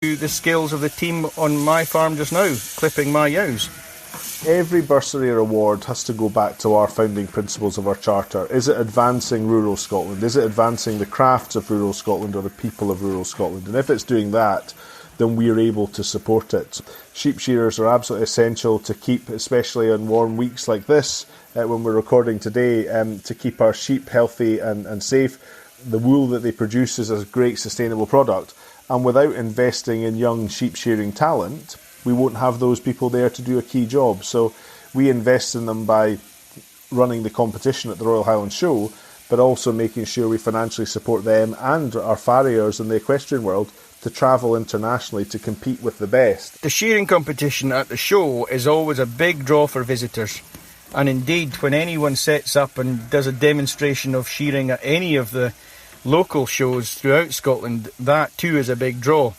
the skills of the team on my farm just now, clipping my ewes. Every bursary or award has to go back to our founding principles of our charter. Is it advancing rural Scotland? Is it advancing the crafts of rural Scotland or the people of rural Scotland? And if it's doing that, then we are able to support it. Sheep shearers are absolutely essential to keep, especially on warm weeks like this, when we're recording today, to keep our sheep healthy and safe. The wool that they produce is a great sustainable product. And without investing in young sheep shearing talent, we won't have those people there to do a key job. So we invest in them by running the competition at the Royal Highland Show, but also making sure we financially support them and our farriers in the equestrian world to travel internationally to compete with the best. The shearing competition at the show is always a big draw for visitors. And indeed, when anyone sets up and does a demonstration of shearing at any of the local shows throughout Scotland, that too is a big draw.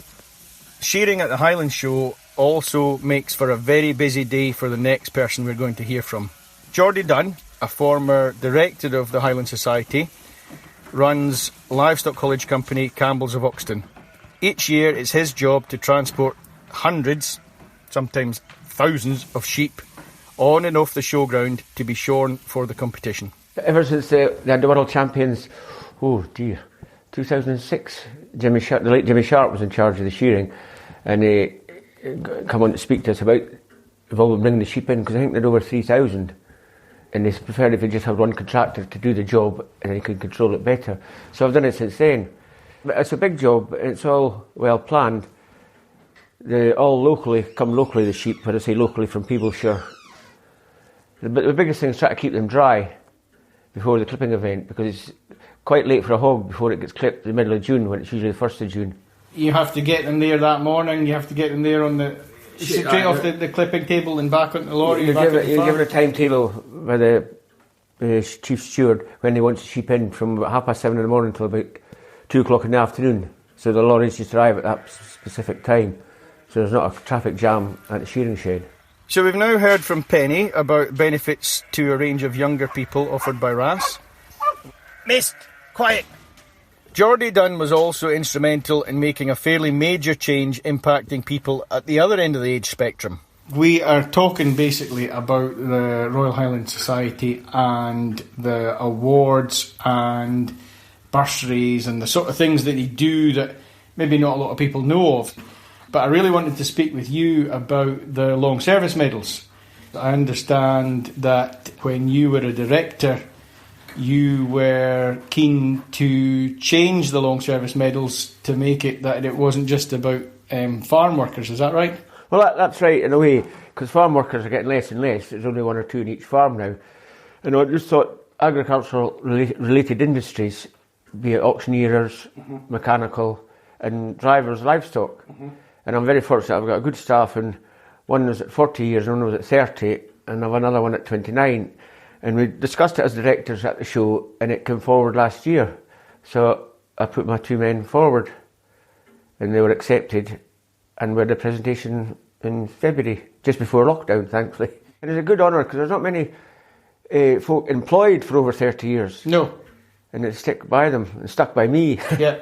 Shearing at the Highland Show also makes for a very busy day for the next person we're going to hear from. Geordie Dunn, a former director of the Highland Society, runs livestock haulage company Campbell's of Oxton. Each year it's his job to transport hundreds, sometimes thousands of sheep on and off the showground to be shorn for the competition. Ever since they had the World Champions, 2006, the late Jimmy Sharp was in charge of the shearing, and he come on to speak to us about bringing the sheep in, because I think they're over 3,000, and they preferred if they just had one contractor to do the job and they could control it better. So I've done it since then. But it's a big job, it's all well planned. They all come locally, the sheep, when I say locally, from Peeblesshire. But the biggest thing is try to keep them dry before the clipping event, because it's quite late for a hog before it gets clipped in the middle of June, when it's usually the 1st of June. You have to get them there that morning, you have to get them there on the straight off the clipping table and back onto the lorry. You're given a timetable by the chief steward when they want the sheep in, from about 7:30 in the morning till about 2 o'clock in the afternoon. So the lorries just arrive at that specific time, so there's not a traffic jam at the shearing shed. So we've now heard from Penny about benefits to a range of younger people offered by RHASS. Mist, quiet. Geordie Dunn was also instrumental in making a fairly major change impacting people at the other end of the age spectrum. We are talking basically about the Royal Highland Society and the awards and bursaries and the sort of things that they do that maybe not a lot of people know of. But I really wanted to speak with you about the long service medals. I understand that when you were a director, you were keen to change the long service medals to make it that it wasn't just about farm workers, is that right? Well, that's right in a way, because farm workers are getting less and less. There's only 1 or 2 in each farm now. And I just thought agricultural related industries, be it auctioneers, mechanical, and drivers, livestock. And I'm very fortunate, I've got a good staff, and one was at 40 years and one was at 30, and I've another one at 29. And we discussed it as directors at the show, and it came forward last year. So I put my 2 men forward, and they were accepted, and we had a presentation in February, just before lockdown, thankfully. And it's a good honour, because there's not many folk employed for over 30 years. No. And it stuck by them, and stuck by me. Yeah.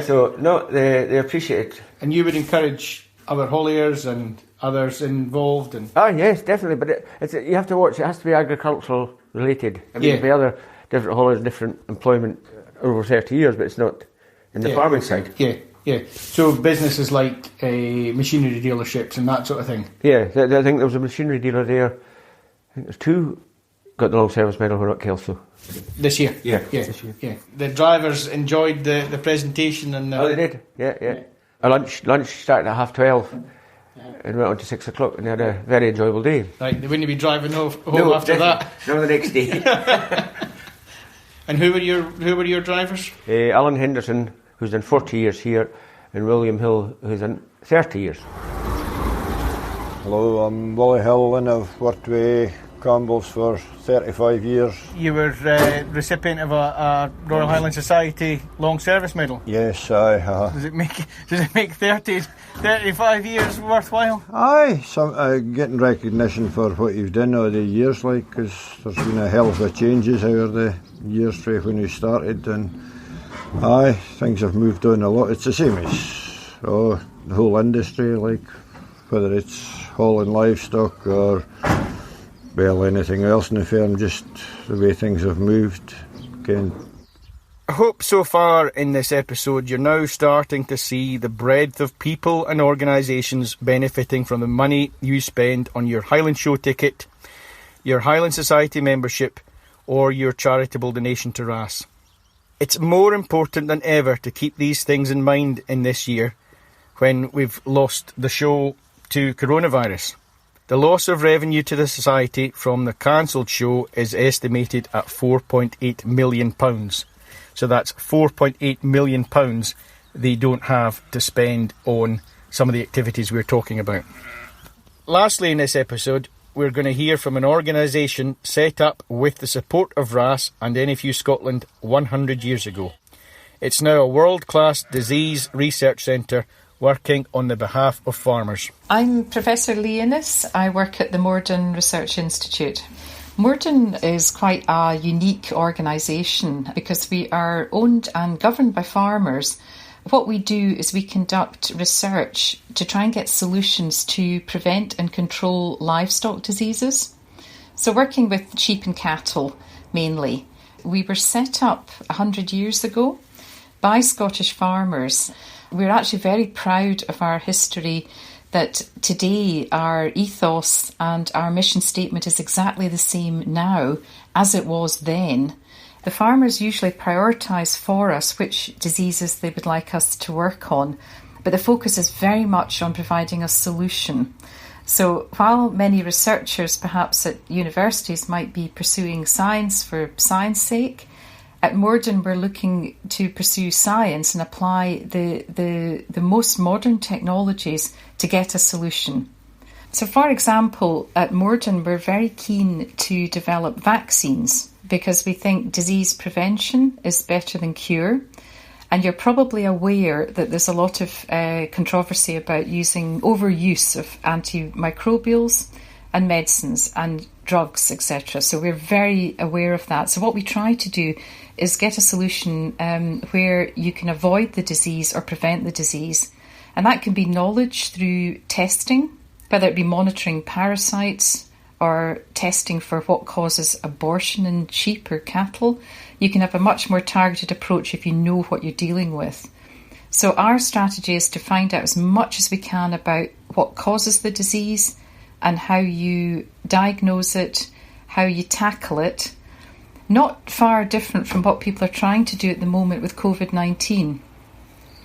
So, no, they appreciate it. And you would encourage other hauliers and others involved? Yes, definitely, but you have to watch, it has to be agricultural related. I mean, there'll be other different hauliers, different employment over 30 years, but it's not in the farming side. Yeah. So businesses like machinery dealerships and that sort of thing? Yeah, I think there was a machinery dealer there, I think there's 2 got the long service medal who are at Kelso. This year? Yeah. The drivers enjoyed the presentation and... they did, yeah. Our lunch started at 12:30 and went on to 6 o'clock, and they had a very enjoyable day. Right, they wouldn't be driving home after that? No, the next day. And who were your drivers? Alan Henderson, who's done 40 years here, and William Hill, who's done 30 years. Hello, I'm Willie Hill, and I've worked with Campbell's for 35 years. You were recipient of a Royal Highland Society long service medal? Yes, aye. Does it make 35 years worthwhile? Aye, getting recognition for what you've done all the years, because there's been a hell of a changes over the years from when you started, and aye, things have moved on a lot. It's the same as the whole industry, like whether it's hauling livestock or, well, anything else in the farm, just the way things have moved. Again, I hope so far in this episode you're now starting to see the breadth of people and organisations benefiting from the money you spend on your Highland Show ticket, your Highland Society membership, or your charitable donation to RHASS. It's more important than ever to keep these things in mind in this year when we've lost the show to coronavirus. The loss of revenue to the Society from the cancelled show is estimated at £4.8 million. So that's £4.8 million they don't have to spend on some of the activities we're talking about. Lastly in this episode, we're going to hear from an organisation set up with the support of RHASS and NFU Scotland 100 years ago. It's now a world-class disease research centre working on the behalf of farmers. I'm Professor Lee Innes. I work at the Morden Research Institute. Morden is quite a unique organisation because we are owned and governed by farmers. What we do is we conduct research to try and get solutions to prevent and control livestock diseases. So working with sheep and cattle mainly. We were set up 100 years ago by Scottish farmers. We're actually very proud of our history, that today our ethos and our mission statement is exactly the same now as it was then. The farmers usually prioritise for us which diseases they would like us to work on, but the focus is very much on providing a solution. So while many researchers perhaps at universities might be pursuing science for science sake, at Morden we're looking to pursue science and apply the most modern technologies to get a solution. So for example, at Morden we're very keen to develop vaccines because we think disease prevention is better than cure. And you're probably aware that there's a lot of controversy about using overuse of antimicrobials and medicines and drugs, etc. So we're very aware of that. So what we try to do is get a solution where you can avoid the disease or prevent the disease. And that can be knowledge through testing, whether it be monitoring parasites or testing for what causes abortion in sheep or cattle. You can have a much more targeted approach if you know what you're dealing with. So our strategy is to find out as much as we can about what causes the disease and how you diagnose it, how you tackle it. Not far different from what people are trying to do at the moment with COVID-19.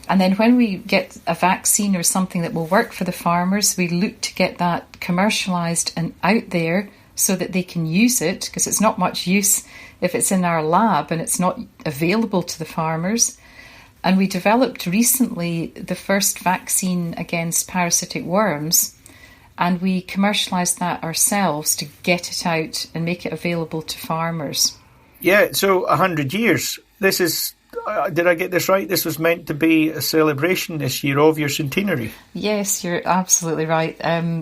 And then when we get a vaccine or something that will work for the farmers, we look to get that commercialised and out there so that they can use it, because it's not much use if it's in our lab and it's not available to the farmers. And we developed recently the first vaccine against parasitic worms, and we commercialised that ourselves to get it out and make it available to farmers. Yeah, so 100 years. This is, did I get this right? This was meant to be a celebration this year of your centenary. Yes, you're absolutely right.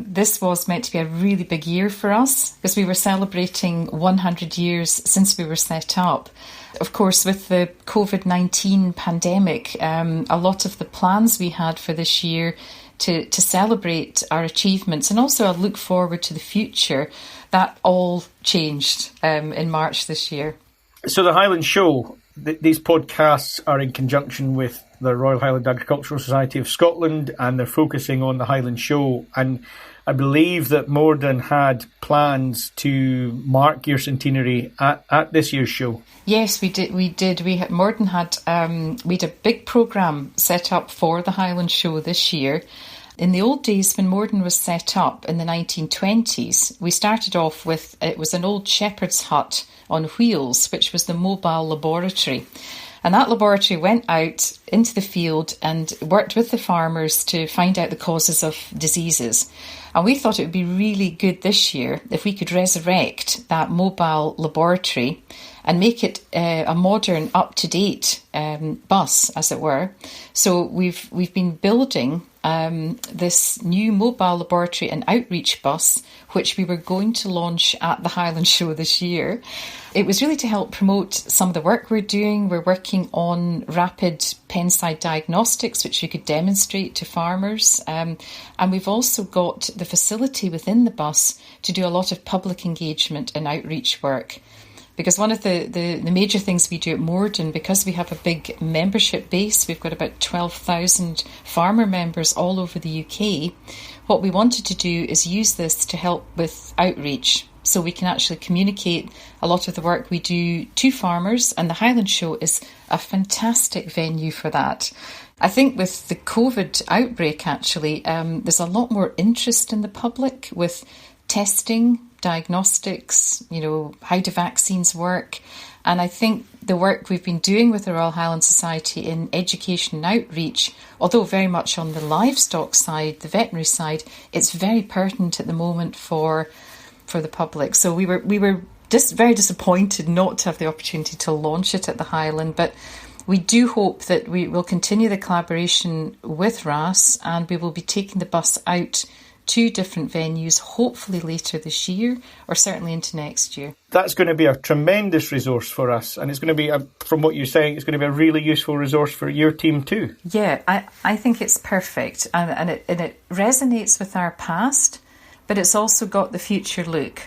This was meant to be a really big year for us because we were celebrating 100 years since we were set up. Of course, with the COVID-19 pandemic, a lot of the plans we had for this year to celebrate our achievements and also a look forward to the future, that all changed in March this year. So the Highland Show, these podcasts are in conjunction with the Royal Highland Agricultural Society of Scotland, and they're focusing on the Highland Show. And I believe that Morden had plans to mark your centenary at this year's show. Yes, we did. Morden had we had a big programme set up for the Highland Show this year. In the old days, when Morden was set up in the 1920s, we started off with, it was an old shepherd's hut on wheels, which was the mobile laboratory. And that laboratory went out into the field and worked with the farmers to find out the causes of diseases. And we thought it would be really good this year if we could resurrect that mobile laboratory and make it a modern, up-to-date bus, as it were. So we've been building this new mobile laboratory and outreach bus, which we were going to launch at the Highland Show this year. It was really to help promote some of the work we're doing. We're working on rapid pen-side diagnostics, which we could demonstrate to farmers. And we've also got the facility within the bus to do a lot of public engagement and outreach work. Because one of the major things we do at Morden, because we have a big membership base, we've got about 12,000 farmer members all over the UK, what we wanted to do is use this to help with outreach. So we can actually communicate a lot of the work we do to farmers, and the Highland Show is a fantastic venue for that. I think with the COVID outbreak, actually, there's a lot more interest in the public with testing, diagnostics, how do vaccines work? And I think the work we've been doing with the Royal Highland Society in education and outreach, although very much on the livestock side, the veterinary side, it's very pertinent at the moment for the public. So we were just very disappointed not to have the opportunity to launch it at the Highland, but we do hope that we will continue the collaboration with RHASS, and we will be taking the bus out to different venues, hopefully later this year or certainly into next year. That's going to be a tremendous resource for us, and it's going to be, from what you're saying, it's going to be a really useful resource for your team too. Yeah, I think it's perfect, and it resonates with our past, but it's also got the future look.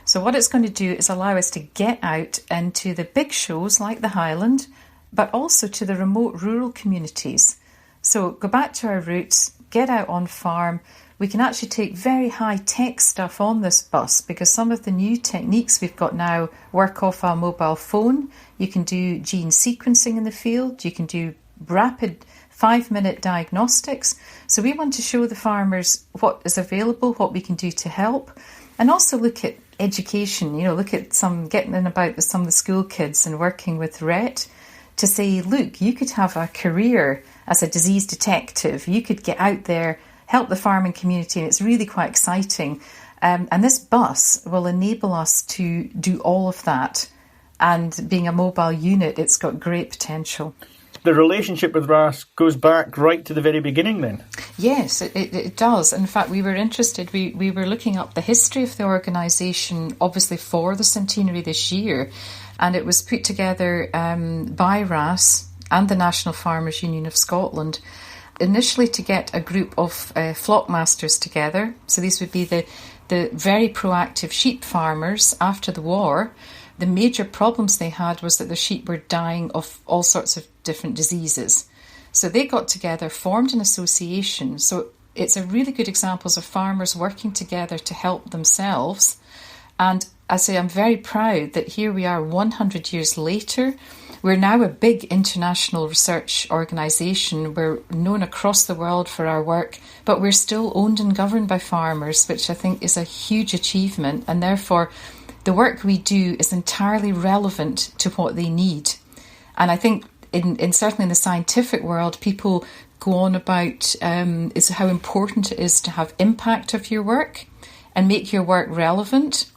So what it's going to do is allow us to get out into the big shows like the Highland, but also to the remote rural communities. So go back to our roots, get out on farm. We can actually take very high-tech stuff on this bus because some of the new techniques we've got now work off our mobile phone. You can do gene sequencing in the field. You can do rapid 5-minute diagnostics. So we want to show the farmers what is available, what we can do to help, and also look at education, look at some getting in about with some of the school kids and working with RHET to say, look, you could have a career as a disease detective. You could get out there, help the farming community, and it's really quite exciting. And this bus will enable us to do all of that. And being a mobile unit, it's got great potential. The relationship with RHASS goes back right to the very beginning then? Yes, it does. In fact, we were interested, we were looking up the history of the organisation, obviously for the centenary this year, and it was put together by RHASS and the National Farmers Union of Scotland, initially to get a group of flock masters together. So these would be the very proactive sheep farmers after the war. The major problems they had was that their sheep were dying of all sorts of different diseases. So they got together, formed an association. So it's a really good example of farmers working together to help themselves. And I say I'm very proud that here we are 100 years later. We're now a big international research organisation. We're known across the world for our work, but we're still owned and governed by farmers, which I think is a huge achievement. And therefore, the work we do is entirely relevant to what they need. And I think certainly in the scientific world, people go on about is how important it is to have impact of your work and make your work relevant.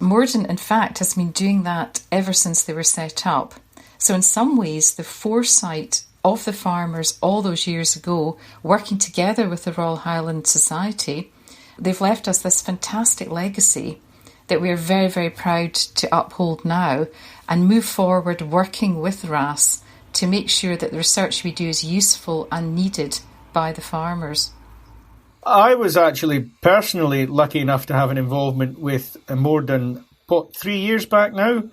Morden, in fact, has been doing that ever since they were set up. So in some ways, the foresight of the farmers all those years ago, working together with the Royal Highland Society, they've left us this fantastic legacy that we're very, very proud to uphold now and move forward working with RHASS to make sure that the research we do is useful and needed by the farmers. I was actually personally lucky enough to have an involvement with Morden, 3 years back now.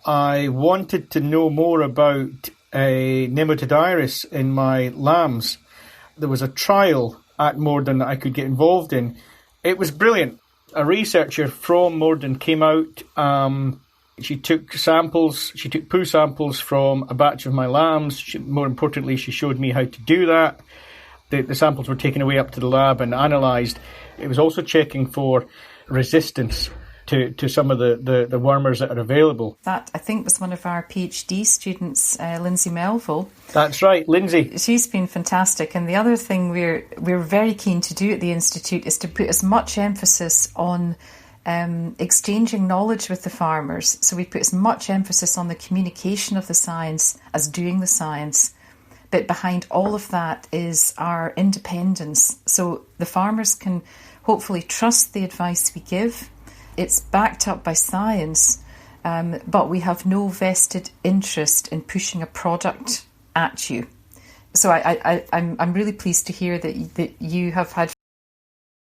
I wanted to know more about a nematodirus in my lambs. There was a trial at Morden that I could get involved in. It was brilliant. A researcher from Morden came out. She took samples. She took poo samples from a batch of my lambs. More importantly, she showed me how to do that. The samples were taken away up to the lab and analysed. It was also checking for resistance to some of the wormers that are available. That, I think, was one of our PhD students, Lindsay Melville. That's right, Lindsay. She's been fantastic. And the other thing we're very keen to do at the Institute is to put as much emphasis on exchanging knowledge with the farmers. So we put as much emphasis on the communication of the science as doing the science. But behind all of that is our independence. So the farmers can hopefully trust the advice we give. It's backed up by science, but we have no vested interest in pushing a product at you. So I'm really pleased to hear that you have had